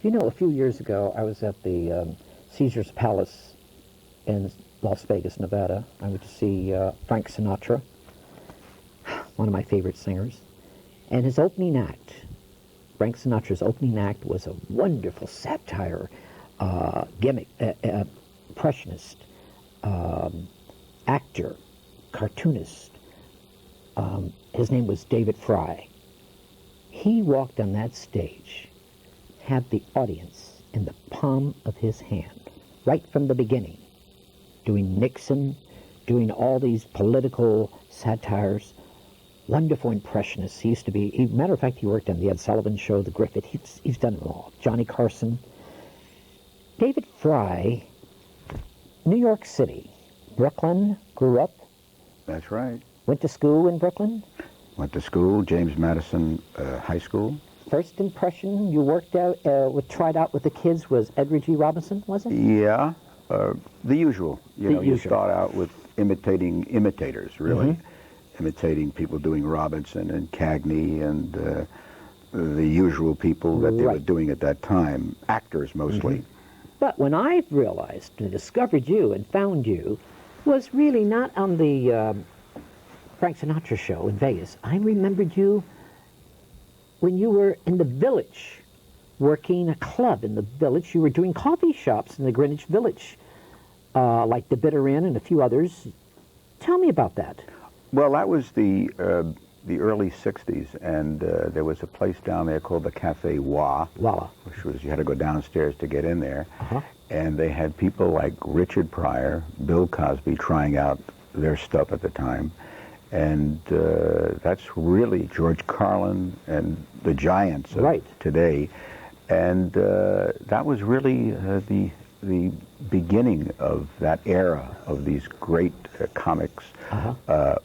You know, a few years ago, I was at the Caesar's Palace in Las Vegas, Nevada. I went to see Frank Sinatra, one of my favorite singers, and his opening act. Frank Sinatra's opening act was a wonderful satire, gimmick, impressionist, actor, cartoonist. His name was David Frey. He walked on that stage, had the audience in the palm of his hand, right from the beginning, doing Nixon, doing all these political satires, wonderful impressionists. He used to be, matter of fact, he worked on the Ed Sullivan Show, The Griffith. He's done it all. Johnny Carson. David Frey, New York City, Brooklyn, grew up. That's right. Went to school in Brooklyn. Went to school, James Madison High School. First impression you worked out, tried out with the kids was Edward G. Robinson, was it? Yeah, the usual. You start out with imitating imitators, really. Imitating people doing Robinson and Cagney and the usual people that they were doing at that time, actors mostly. But when I realized and discovered you and found you was really not on the Frank Sinatra show in Vegas. I remembered you when you were in the Village, working a club in the Village. You were doing coffee shops in the Greenwich Village, like the Bitter Inn and a few others. Tell me about that. Well, that was the early 60s, and there was a place down there called the Cafe Wah, which was, you had to go downstairs to get in there. And they had people like Richard Pryor, Bill Cosby trying out their stuff at the time. And that's really George Carlin and the giants of today. And that was really the beginning of that era of these great comics.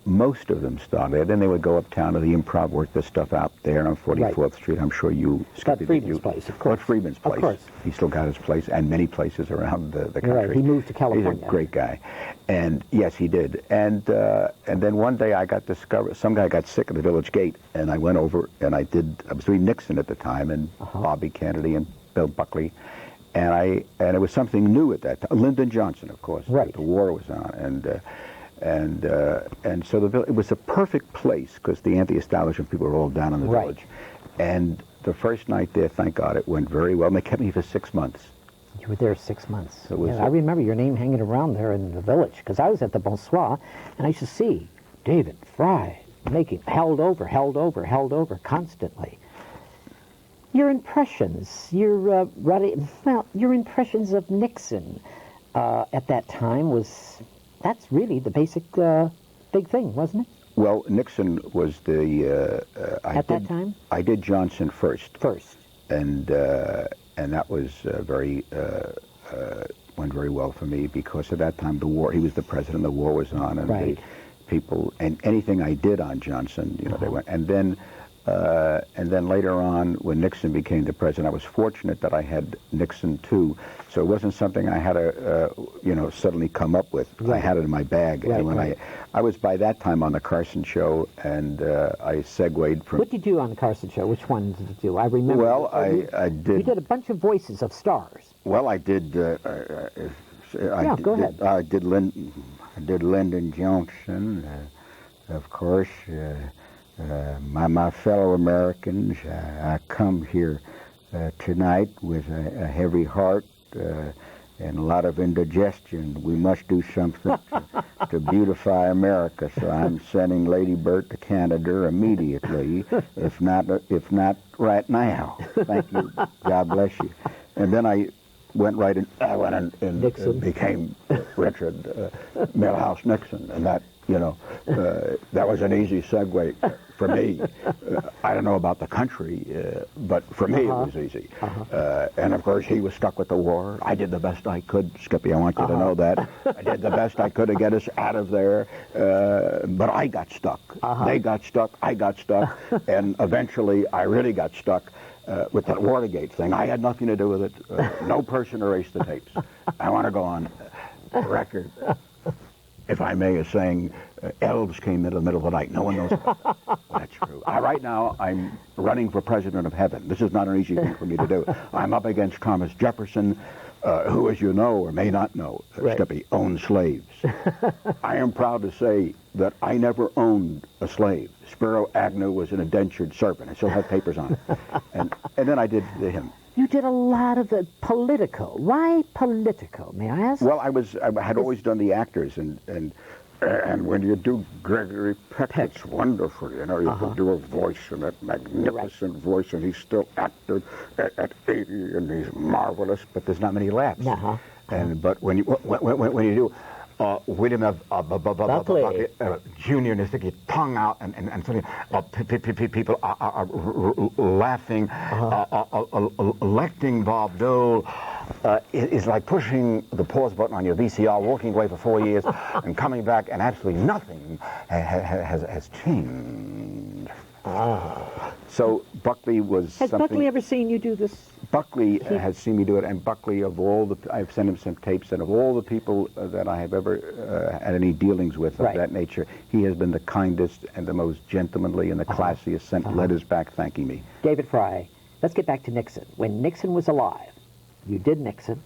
Most of them started, and they would go uptown to the Improv, work the stuff out there on 44th Street. I'm sure you... Scott Friedman's place, of course. Scott Friedman's place. Of course. He still got his place, and many places around the country. Right, he moved to California. He's a great guy. And, yes, he did. And then one day I got discovered, some guy got sick at the Village Gate, and I went over, and I was doing Nixon at the time, and Bobby Kennedy and Bill Buckley. And it was something new at that time. Lyndon Johnson, of course. Right. The war was on, and so it was a perfect place because the anti-establishment people were all down in the Village. And the first night there, thank God, it went very well. And they kept me for 6 months. You were there 6 months. I remember your name hanging around there in the Village because I was at the Bonsoir, and I used to see David Frey making held over constantly. Your impressions, your impressions of Nixon at that time that's really the basic big thing, wasn't it? Well, Nixon was at that time? I did Johnson first. And that was went very well for me because at that time the war, he was the president, the war was on, and the people, and anything I did on Johnson, they went, and then later on, when Nixon became the president, I was fortunate that I had Nixon too. So it wasn't something I had to, suddenly come up with. I had it in my bag. And when I was by that time on the Carson show, and I segued from... What did you do on the Carson show? Which one did you do? I remember. Well, I did... You did a bunch of voices of stars. Well, I did... Go ahead. I did Lyndon Johnson, of course. My fellow Americans, I come here tonight with a heavy heart and a lot of indigestion. We must do something to beautify America, so I'm sending Lady Bird to Canada immediately, if not right now. Thank you. God bless you. And then I went right in. I went in and became Richard Milhouse Nixon, and that. That was an easy segue for me. I don't know about the country, but for me it was easy. And of course he was stuck with the war. I did the best I could, Skippy, I want you to know that. I did the best I could to get us out of there, but I got stuck. They got stuck, I got stuck, and eventually I really got stuck with that Watergate thing. I had nothing to do with it. No person erased the tapes. I want to go on record, if I may, as saying elves came into the middle of the night. No one knows about that. That's true. Right now, I'm running for president of heaven. This is not an easy thing for me to do. I'm up against Thomas Jefferson, who, as you know or may not know, Stippy, owned slaves. I am proud to say that I never owned a slave. Spiro Agnew was an indentured servant. I still have papers on it. And then I did him. You did a lot of the Politico. Why Politico, may I ask? Well, I had always done the actors, and when you do Gregory Peck, it's wonderful. You know, you can do a voice, and that magnificent voice, and he's still active at 80, and he's marvelous. But there's not many laughs. But when you do William Buckley Jr. and they stick your tongue out, and suddenly people are laughing. Electing Bob Dole is like pushing the pause button on your VCR, walking away for 4 years, and coming back, and absolutely nothing has changed. So Buckley was Has Buckley ever seen you do this? Buckley has seen me do it, and Buckley, I've sent him some tapes, and of all the people that I have ever had any dealings with of that nature, he has been the kindest and the most gentlemanly and the classiest, sent letters back thanking me. David Frey, let's get back to Nixon. When Nixon was alive, you did Nixon.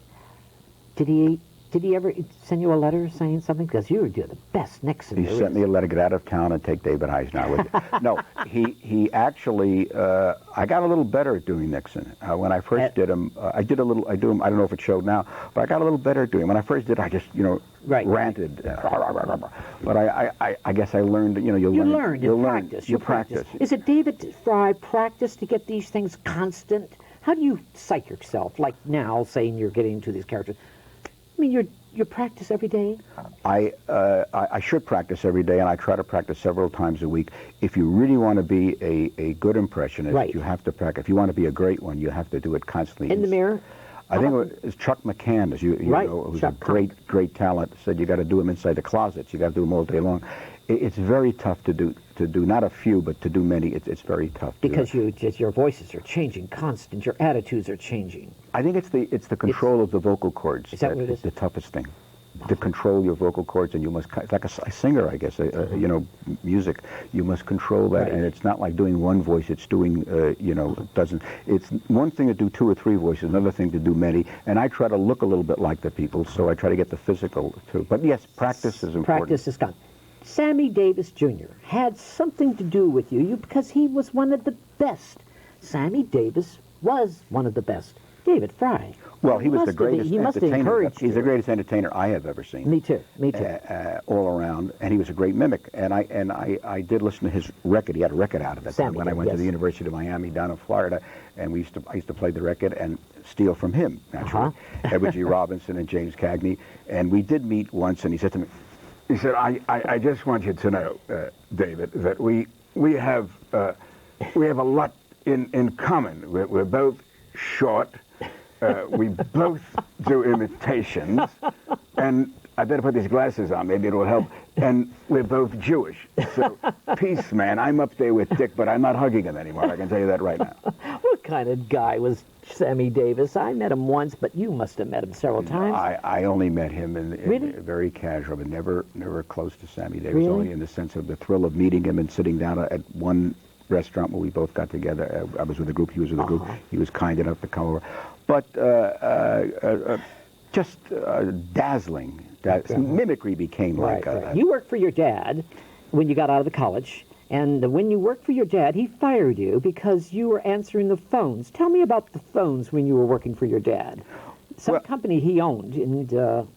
Did he ever send you a letter saying something? Because you were the best Nixon. He sent me a letter, get out of town and take David Eisenhower with you. No, he actually, I got a little better at doing Nixon. When I first did him, I do him, I don't know if it showed now, but I got a little better at doing him. When I first did, I just, ranted. But I guess I learned, you practice. Is it David Frey practice to get these things constant? How do you psych yourself, like now, saying you're getting into these characters? I mean, you practice every day? I should practice every day, and I try to practice several times a week. If you really want to be a good impressionist, you have to practice. If you want to be a great one, you have to do it constantly. In the mirror? I think it was Chuck McCann, as you know, who's a great talent, said you got to do them inside the closets. You got to do them all day long. It's very tough to do not a few, but to do many. It's very tough. Because your voices are changing constant. Your attitudes are changing. I think it's the control of the vocal cords. Is that what it is? The toughest thing. To control your vocal cords, and you must, like a singer, I guess, music, you must control that, and it's not like doing one voice, it's doing, it's one thing to do 2 or 3 voices, another thing to do many, and I try to look a little bit like the people, so I try to get the physical, too. But yes, practice is important. Practice is gone. Sammy Davis Jr. had something to do with you because he was one of the best. Sammy Davis was one of the best. David Frey. Well, he was the greatest entertainer. He's the greatest entertainer I have ever seen. Me too. All around, and he was a great mimic. And I did listen to his record. He had a record out of it when I went to the University of Miami down in Florida, and I used to play the record and steal from him, naturally. Edward G. Robinson and James Cagney. And we did meet once, and he said to me, I just want you to know, David, that we have a lot in common. We're both short. We both do imitations, and I better put these glasses on, maybe it'll help, and we're both Jewish. So, peace, man. I'm up there with Dick, but I'm not hugging him anymore, I can tell you that right now. What kind of guy was Sammy Davis? I met him once, but you must have met him several times. I only met him in very casual, but never close to Sammy Davis, only in the sense of the thrill of meeting him and sitting down at one restaurant where we both got together. I was with a group, he was with a group. He was kind enough to come over. But just dazzling. Mimicry became like a... You worked for your dad when you got out of the college, and when you worked for your dad, he fired you because you were answering the phones. Tell me about the phones when you were working for your dad. Some company he owned, and...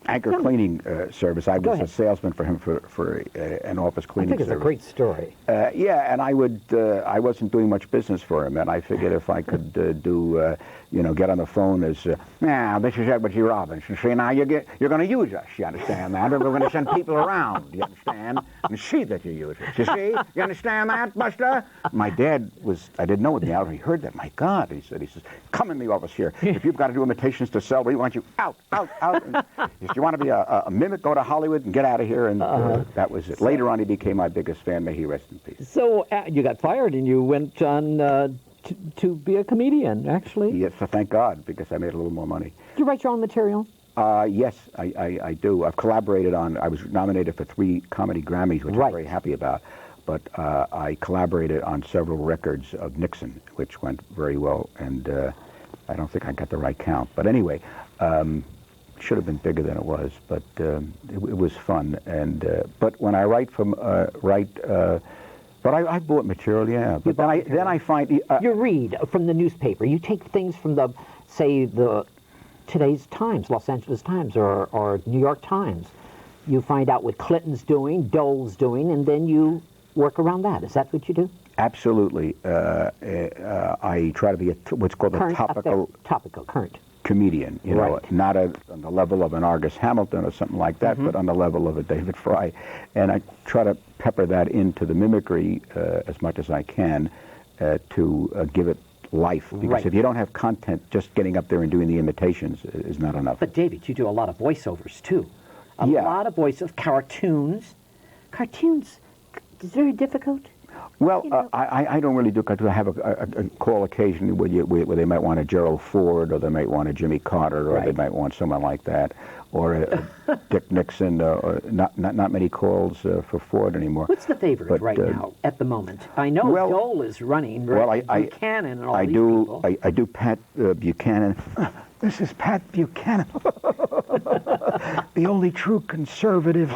Anchor cleaning service. I was a salesman for him for an office cleaning service. I think it's a great story. Yeah, and I wasn't doing much business for him, and I figured if I could get on the phone as, now this is Edward G. Robinson. See, now you're going to use us. You understand that? We're going to send people around. You understand? And see that you use us. You see? You understand that, Buster? My dad I didn't know it. He heard that. My God, he says, come in the office here. If you've got to do imitations to sell, we want you out. And, if you want to be a mimic, go to Hollywood and get out of here. And that was it. Later on, he became my biggest fan. May he rest in peace. So you got fired and you went on to be a comedian, actually. Yes, thank God, because I made a little more money. Did you write your own material? Yes, I do. I've collaborated on, I was nominated for 3 comedy Grammys, which I'm very happy about. But I collaborated on several records of Nixon, which went very well. And I don't think I got the right count. But anyway, it should have been bigger than it was. But it was fun. And but when I write but I bought material, yeah. But then I find... you read from the newspaper. You take things from the, say, today's Times, Los Angeles Times, or New York Times. You find out what Clinton's doing, Dole's doing, and then you work around that. Is that what you do? Absolutely. I try to be what's called current, a topical current comedian. You know, not on the level of an Argus Hamilton or something like that, but on the level of a David Frey. And I try to pepper that into the mimicry as much as I can to give it life. Because if you don't have content, just getting up there and doing the imitations is not enough. But David, you do a lot of voiceovers too. A lot of voiceovers, cartoons. Cartoons, is very difficult. Well, you know, I don't really do cartoons. I have a call occasionally where they might want a Gerald Ford, or they might want a Jimmy Carter, or they might want someone like that, or a Dick Nixon. Or not many calls for Ford anymore. What's the favorite right now at the moment? I know Dole is running. Buchanan and all these people. I do Pat Buchanan. This is Pat Buchanan, the only true conservative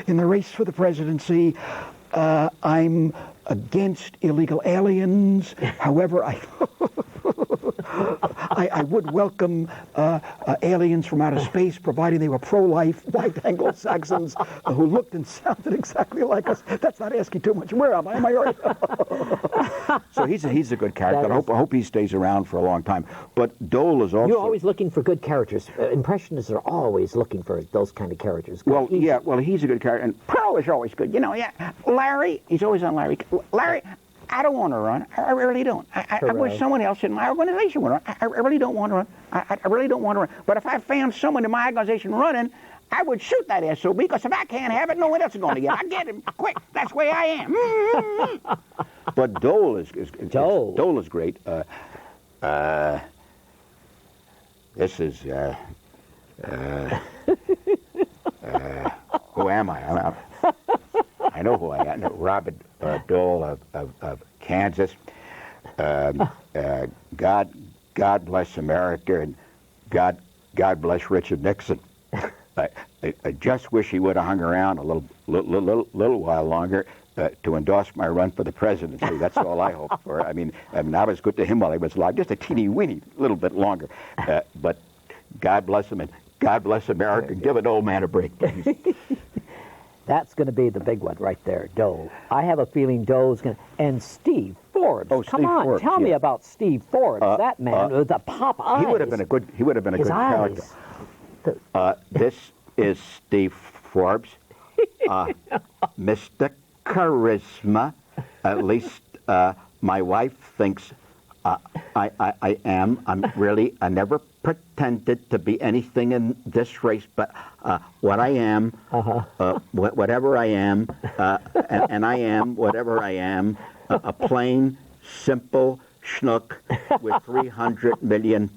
in the race for the presidency. I'm against illegal aliens. However, I would welcome aliens from outer space, providing they were pro-life, white Anglo-Saxons who looked and sounded exactly like us. That's not asking too much. Where am I? Am I right? So he's a good character. I hope he stays around for a long time. But Dole is also... You're always looking for good characters. Impressionists are always looking for those kind of characters. Well, he's a good character. And Pearl is always good. You know, Larry, he's always on Larry. Larry, I don't want to run. I really don't. I wish someone else in my organization would run. I really don't want to run. I really don't want to run. But if I found someone in my organization running, I would shoot that SOB, because if I can't have it, no one else is going to get it. I get him quick. That's the way I am. But Dole is great. This is who am I? I know who I am. Robert Dole of Kansas. God bless America, and God bless Richard Nixon. I just wish he would have hung around a little while longer to endorse my run for the presidency. That's all I hope for. I mean, I was good to him while he was alive, just a teeny-weeny little bit longer. But God bless him, and God bless America. Give an old man a break, please. That's going to be the big one right there, Dole. I have a feeling Dole's going to... And Steve Forbes. Oh, Come on, Forbes, tell me about Steve Forbes. That man with the pop eyes. He would have been a good character. This is Steve Forbes, Mr. Charisma. At least my wife thinks I am. I never pretended to be anything in this race, but what I am, whatever I am, and I am whatever I am, a plain, simple schnook with $300 million.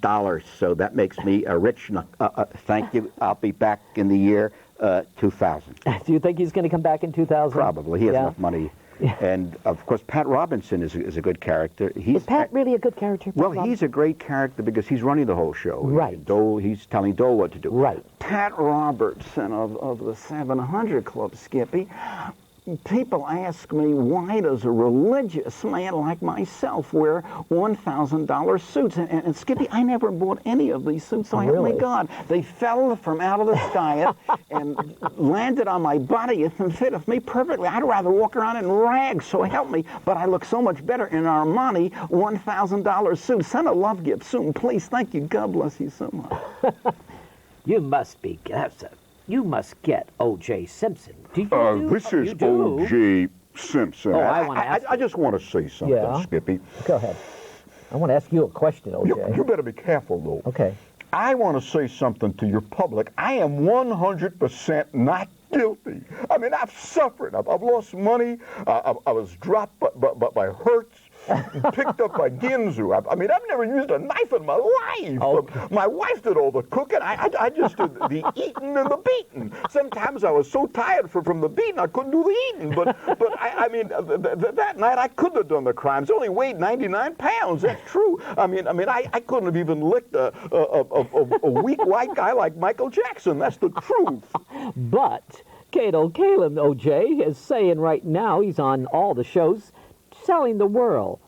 So that makes me a rich schnook. Thank you. I'll be back in the year 2000. Do you think he's going to come back in 2000? Probably. He has enough money. And, of course, Pat Robinson is a good character. Is Pat really a good character? He's a great character because he's running the whole show. Right. He's telling Dole what to do. Right. Pat Robertson of the 700 Club, Skippy. People ask me, why does a religious man like myself wear $1,000 suits? And Skippy, I never bought any of these suits, so help me God. They fell from out of the sky and landed on my body and fit me perfectly. I'd rather walk around in rags, so help me. But I look so much better in Armani $1,000 suit. Send a love gift soon, please. Thank you. God bless you so much. You must be... You must get O.J. Simpson. Do you this is O.J. Simpson. Oh, I just want to say something, Skippy. Go ahead. I want to ask you a question, O.J. You better be careful, though. Okay. I want to say something to your public. I am 100% not guilty. I mean, I've suffered. I've lost money. I was dropped by hurts. picked up by Ginzu. I mean, I've never used a knife in my life. Okay. My wife did all the cooking. I just did the eating and the beating. Sometimes I was so tired from the beating I couldn't do the eating. But I mean, that night I couldn't have done the crimes. I only weighed 99 pounds. That's true. I mean, I couldn't have even licked a weak white guy like Michael Jackson. That's the truth. But Cato Kalin, O.J., is saying right now, he's on all the shows, telling the world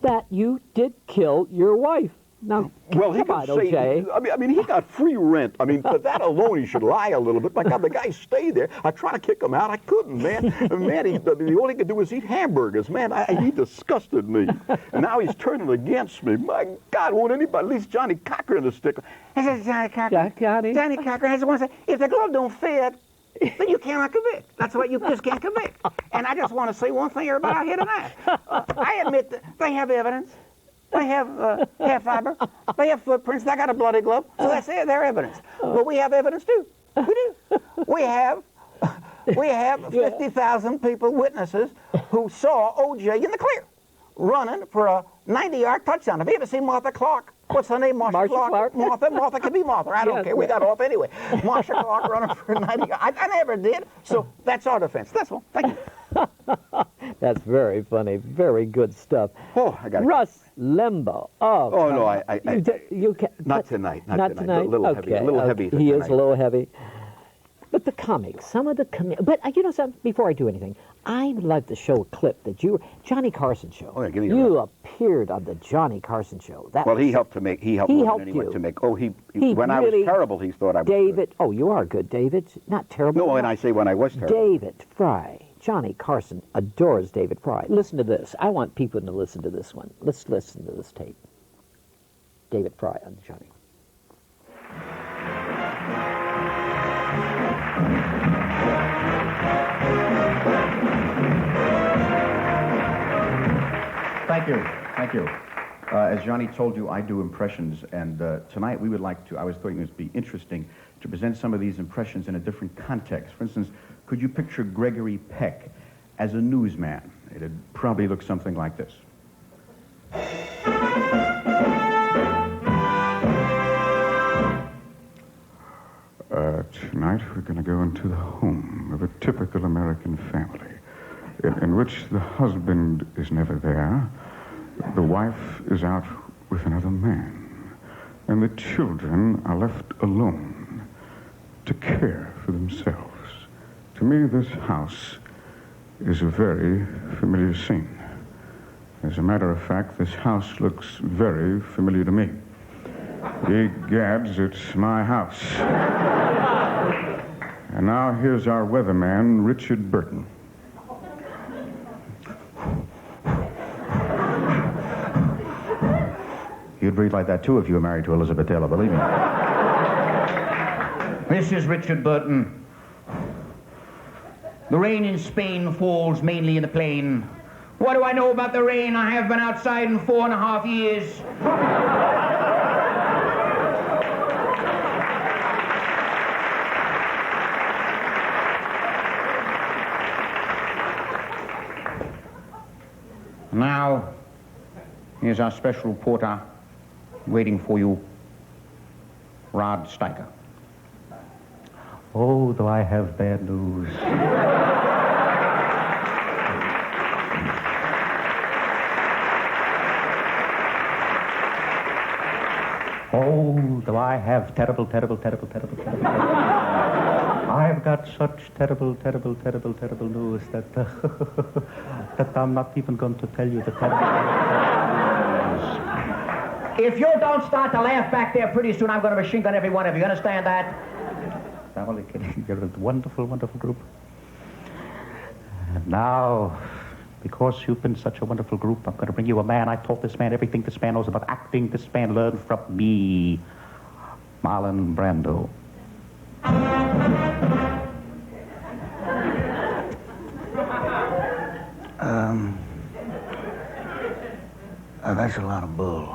that you did kill your wife. Now, well, he come on, could say, O.J. I mean, he got free rent. I mean, for that alone, he should lie a little bit. My God, the guy stayed there. I tried to kick him out. I couldn't, man. Man, the only he could do was eat hamburgers. Man, he disgusted me. And now he's turning against me. My God, won't anybody, at least Johnny Cochran to stick. This is Johnny Cochran. Johnny Cochran has one say, if the glove don't fit, then you cannot convict. That's what you just can't convict. And I just want to say one thing, everybody out here tonight. I admit that they have evidence. They have hair fiber. They have footprints. They got a bloody glove. So that's their evidence. But we have evidence too. We do. We have 50,000 people, witnesses, who saw O.J. in the clear, running for a 90-yard touchdown. Have you ever seen Martha Clark? What's her name? Marsha Clark? Martha can be Martha. I don't care. We got off anyway. Marsha Clark running for 90 yards. I never did. So that's our defense. That's all. Thank you. That's very funny. Very good stuff. Oh, I got it. Russ Limbaugh. Oh, no, you can, not tonight. Not tonight. A little heavy. A little heavy. He is a little heavy. But the comics, some of the but you know something, before I do anything, I would like to show a clip that Johnny Carson show. Oh, yeah, give me you appeared on the Johnny Carson show. Well, he helped more than anyone you. to make. Oh, when I was terrible, he thought I was David, good. oh, you are good, David. Not terrible. No, and I say when I was terrible. David Frey. Johnny Carson adores David Frey. Listen to this. I want people to listen to this one. Let's listen to this tape. David Frey on Johnny. Thank you. As Johnny told you, I do impressions, and tonight we would like to, I was thinking it would be interesting to present some of these impressions in a different context. For instance, could you picture Gregory Peck as a newsman? It'd probably look something like this. Tonight we're going to go into the home of a typical American family in which the husband is never there, the wife is out with another man, and the children are left alone to care for themselves. To me, this house is a very familiar scene. As a matter of fact, this house looks very familiar to me. Egads, it's my house. And now here's our weatherman, Richard Burton. You'd breathe like that, too, if you were married to Elizabeth Taylor, believe me. This is Richard Burton. The rain in Spain falls mainly in the plain. What do I know about the rain? I have been outside in 4.5 years. Now, here's our special reporter waiting for you, Rod Steiger. Oh, do I have bad news. Oh, do I have terrible news. I've got such terrible news that that I'm not even going to tell you the terrible news. If you don't start to laugh back there pretty soon, I'm going to machine gun every one of you. You understand that? I'm only kidding. You're a wonderful group. And now, because you've been such a wonderful group, I'm going to bring you a man. I taught this man everything this man knows about acting. This man learned from me, Marlon Brando. That's a lot of bull.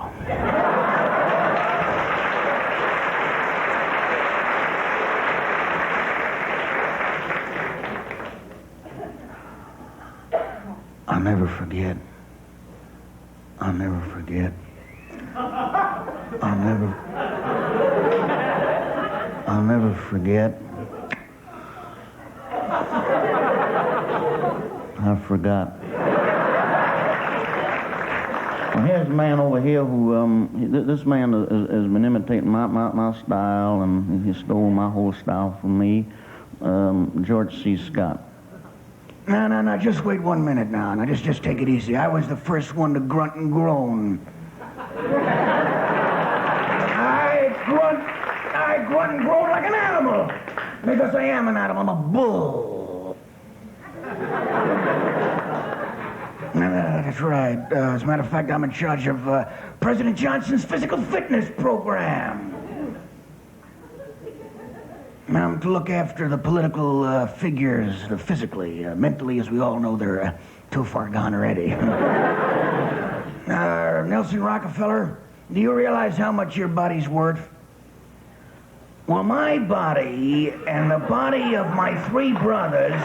I'll never forget I'll never forget. I'll never forget. I forgot. Well, here's a man over here who, this man has been imitating my style, and he stole my whole style from me. George C. Scott. No, just wait 1 minute now. Now, just take it easy. I was the first one to grunt and groan. I grunt and groan like an animal. Because I am an animal. I'm a bull. That's right. As a matter of fact, I'm in charge of President Johnson's physical fitness program. I'm to look after the political figures physically. Mentally, as we all know, they're too far gone already. Nelson Rockefeller, do you realize how much your body's worth? Well, my body and the body of my 3 brothers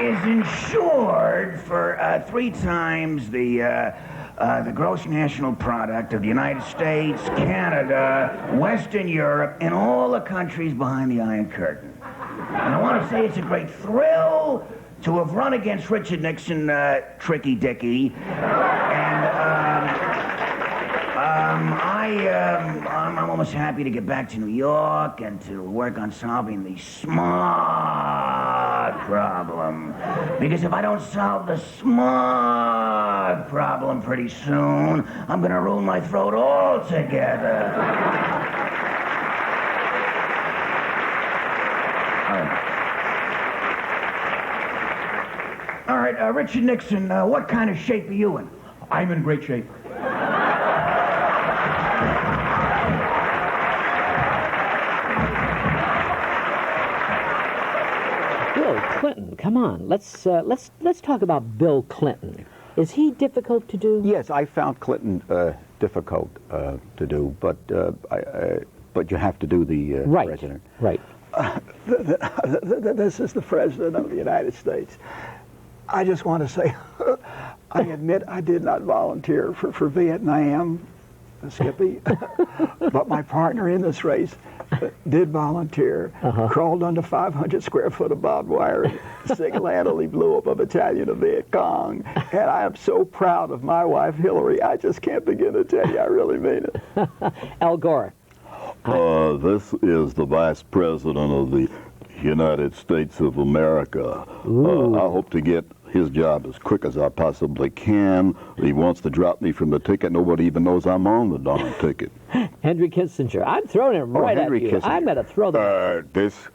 is insured for 3 times the gross national product of the United States, Canada, Western Europe, and all the countries behind the Iron Curtain. And I want to say it's a great thrill to have run against Richard Nixon, Tricky Dicky, and I'm almost happy to get back to New York and to work on solving the smog problem. Because if I don't solve the smog problem pretty soon, I'm going to ruin my throat altogether. All right, Richard Nixon, what kind of shape are you in? I'm in great shape. Bill Clinton, come on. Let's talk about Bill Clinton. Is he difficult to do? Yes, I found Clinton difficult to do, but you have to do the president. Right. This is the President of the United States. I just want to say, I admit I did not volunteer for Vietnam, Skippy, but my partner in this race did volunteer, crawled under 500 square foot of barbed wire, and single-handedly blew up a battalion of Viet Cong. And I am so proud of my wife, Hillary. I just can't begin to tell you. I really mean it. Al Gore. This is the Vice President of the United States of America. I hope to get his job as quick as I possibly can. He wants to drop me from the ticket. Nobody even knows I'm on the darn ticket. Henry Kissinger. I'm throwing him right at you. Kissinger. I'm going to throw them. This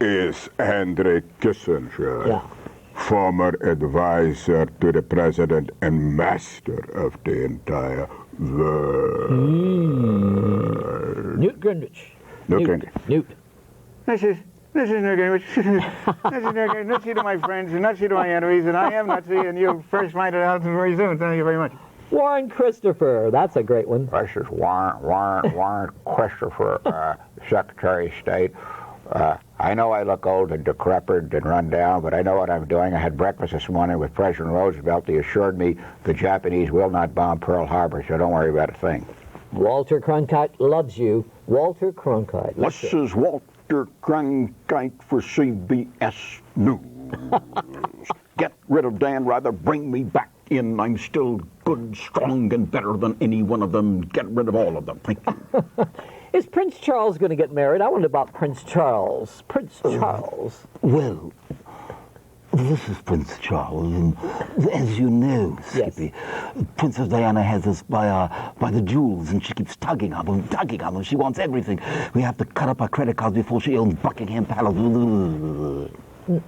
is Henry Kissinger, Yeah. former advisor to the president and master of the entire world. Newt Gingrich. Newt. This is Newt Gingrich. This is Newt Gingrich. Nutsy to my friends and nutsy to my enemies, and I am Nutsy, and you'll first find it out very soon. Thank you very much. Warren Christopher. That's a great one. This is Warren Christopher, Secretary of State. I know I look old and decrepit and run down, but I know what I'm doing. I had breakfast this morning with President Roosevelt. He assured me the Japanese will not bomb Pearl Harbor, so don't worry about a thing. Walter Cronkite loves you. Walter Cronkite. This is Walter Cronkite for CBS News. Get rid of Dan Rather, bring me back in. I'm still good, strong, and better than any one of them. Get rid of all of them. Thank you. Is Prince Charles going to get married? I wonder about Prince Charles. Prince Charles. Well, this is Prince Charles, and as you know, Skippy, Princess Diana has us by the jewels, and she keeps tugging on them. She wants everything. We have to cut up our credit cards before she owns Buckingham Palace.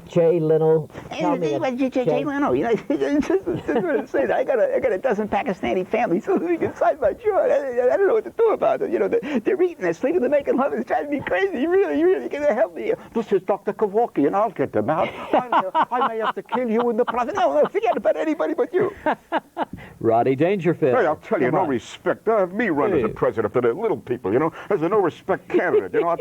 Jay Leno. Tell me Jay Leno, you know, just say that. I got a dozen Pakistani families living inside my jaw. I don't know what to do about it. You know, they're eating, they're sleeping, they're making love. It's driving me crazy. You really gonna help me? This is Dr. Kevorkian, and I'll get them out. I may have to kill you in the process. No, forget about anybody but you. Roddy Dangerfield. Hey, I'll tell you, no respect. Me run as a president for the little people, you know, as a no-respect candidate. You know, I'll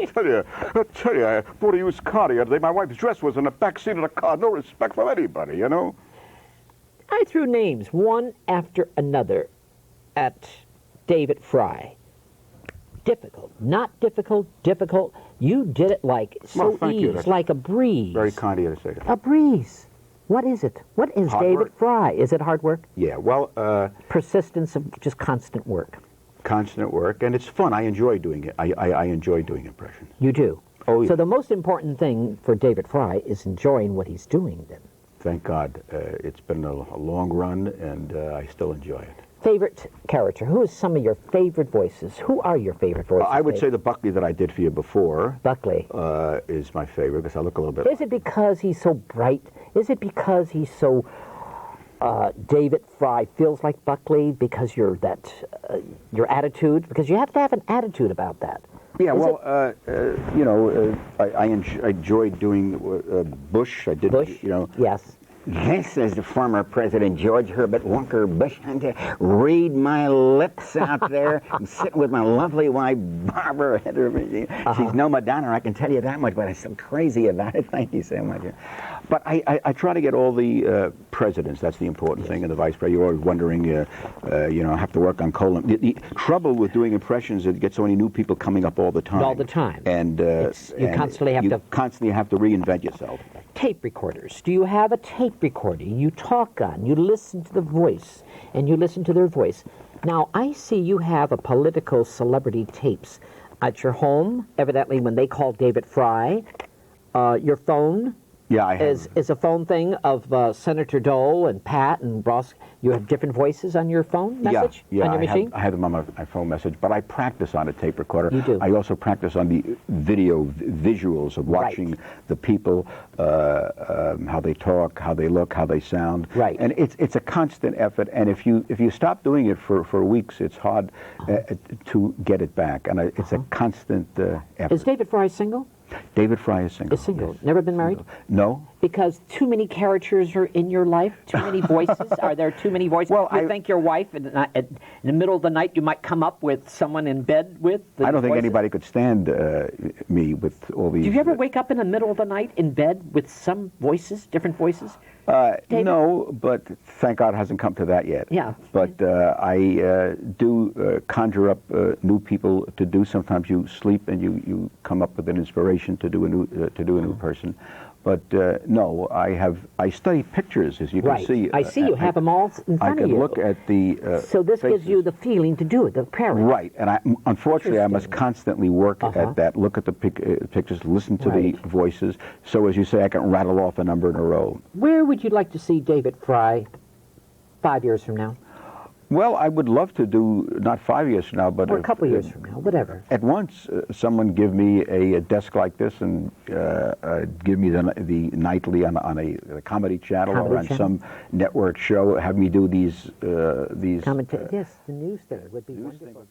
tell you, I bought a used car the other day. My wife's dress was in the back seat of the car. No respect for anybody, you know. I threw names one after another at David Frey. Difficult, not difficult, difficult. You did it like so easy, like a breeze. Very kind of you to say that. A breeze. What is it? What is David Frey? Is it hard work? Yeah, well... persistence of just constant work. Constant work, and it's fun. I enjoy doing it. I enjoy doing impressions. You do? Oh, yeah. So the most important thing for David Frey is enjoying what he's doing, then. Thank God. It's been a long run, and I still enjoy it. Favorite character? Who is some of your favorite voices? Who are your favorite voices? I would say the Buckley that I did for you before. Buckley. Is my favorite, because I look a little bit... Is it because he's so bright? Is it because he's so... David Frey feels like Buckley because your attitude? Because you have to have an attitude about that. Yeah, you know, I enjoyed doing Bush. I did, Bush? You know. Yes. Yes, as the former President George Herbert Walker Bush, and to read my lips out there. I'm sitting with my lovely wife, Barbara. She's no Madonna, I can tell you that much, but I'm so crazy about it. Thank you so much. But I try to get all the presidents. That's the important thing. And the vice president, you're always wondering, you know, I have to work on colon. The trouble with doing impressions is you get so many new people coming up all the time. All the time. And you constantly have to reinvent yourself. Tape recorders. Do you have a tape recorder you talk on? You listen to the voice, and you listen to their voice. Now, I see you have a political celebrity tapes at your home, evidently when they called David Frey. Your phone is a phone thing of Senator Dole and Pat and Ross. You have different voices on your phone message? On your machine? I have them on my phone message, but I practice on a tape recorder. You do? I also practice on the visuals of watching the people, how they talk, how they look, how they sound. Right. And it's a constant effort, and if you stop doing it for weeks, it's hard to get it back, and it's a constant effort. Is David Frey single? David Frey is single. Is single. Yes. Never been married? No. Because too many characters are in your life? Too many voices? Are there too many voices? Well, you think your wife, in the middle of the night, you might come up with someone in bed with? I don't think anybody could stand me with all these... Do you ever wake up in the middle of the night in bed with some voices, different voices? No, but thank God it hasn't come to that yet. Yeah. But I do conjure up new people to do. Sometimes you sleep and you come up with an inspiration to do a new person. But no, I study pictures, as you can see. I see you have them all in front of you. I can look at the so this faces. gives you the feeling to do it, the parent. Right, and unfortunately I must constantly work at that, look at the pictures, listen to the voices, so as you say, I can rattle off a number in a row. Where would you like to see David Frey 5 years from now? Well, I would love to do, not 5 years from now, but... Or a couple years from now, whatever. At once, someone give me a desk like this and give me the nightly on a comedy channel or on some network show, have me do these... Yes, the news there would be wonderful.